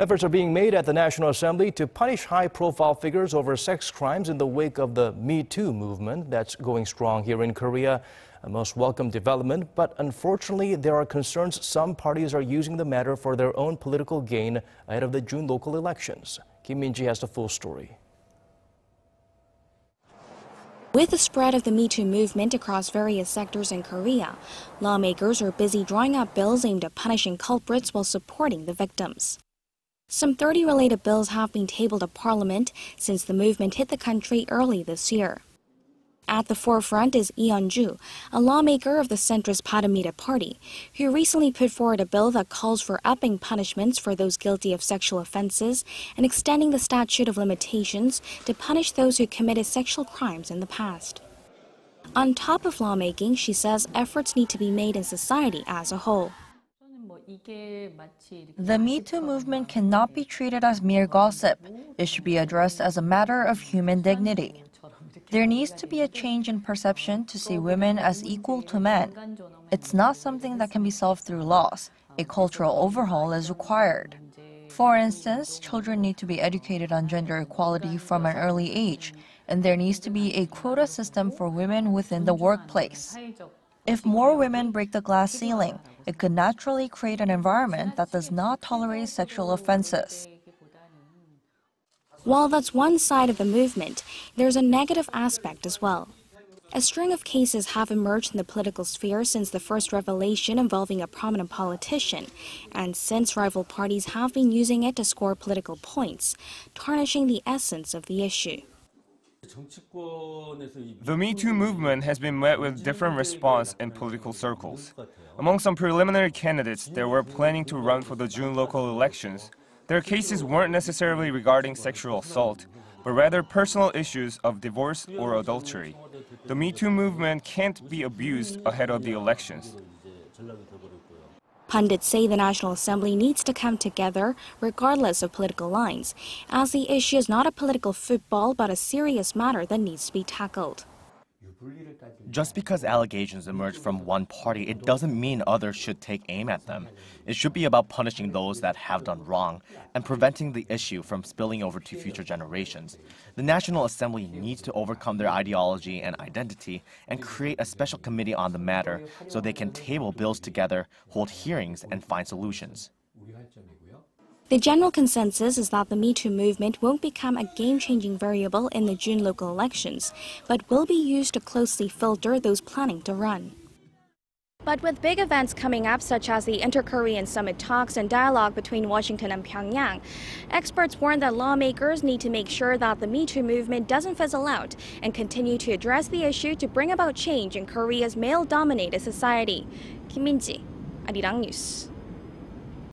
Efforts are being made at the National Assembly to punish high-profile figures over sex crimes in the wake of the MeToo movement that's going strong here in Korea. A most welcome development, but unfortunately there are concerns some parties are using the matter for their own political gain ahead of the June local elections. Kim Min-ji has the full story. With the spread of the MeToo movement across various sectors in Korea, lawmakers are busy drawing up bills aimed at punishing culprits while supporting the victims. Some 30 related bills have been tabled at Parliament since the movement hit the country early this year. At the forefront is Lee Yeon-ju, a lawmaker of the centrist Bareun Mirae Party, who recently put forward a bill that calls for upping punishments for those guilty of sexual offenses and extending the statute of limitations to punish those who committed sexual crimes in the past. On top of lawmaking, she says efforts need to be made in society as a whole. The MeToo movement cannot be treated as mere gossip. It should be addressed as a matter of human dignity. There needs to be a change in perception to see women as equal to men. It's not something that can be solved through laws. A cultural overhaul is required. For instance, children need to be educated on gender equality from an early age, and there needs to be a quota system for women within the workplace. If more women break the glass ceiling, it could naturally create an environment that does not tolerate sexual offenses. While that's one side of the movement, there's a negative aspect as well. A string of cases have emerged in the political sphere since the first revelation involving a prominent politician, and since rival parties have been using it to score political points, tarnishing the essence of the issue. The MeToo movement has been met with different response in political circles. Among some preliminary candidates that were planning to run for the June local elections, their cases weren't necessarily regarding sexual assault, but rather personal issues of divorce or adultery. The MeToo movement can't be abused ahead of the elections. Pundits say the National Assembly needs to come together regardless of political lines, as the issue is not a political football but a serious matter that needs to be tackled. Just because allegations emerge from one party, it doesn't mean others should take aim at them. It should be about punishing those that have done wrong and preventing the issue from spilling over to future generations. The National Assembly needs to overcome their ideology and identity and create a special committee on the matter so they can table bills together, hold hearings, and find solutions. The general consensus is that the MeToo movement won't become a game-changing variable in the June local elections, but will be used to closely filter those planning to run. But with big events coming up, such as the Inter-Korean Summit talks and dialogue between Washington and Pyongyang, experts warn that lawmakers need to make sure that the MeToo movement doesn't fizzle out and continue to address the issue to bring about change in Korea's male-dominated society. Kim Min-ji, Arirang News.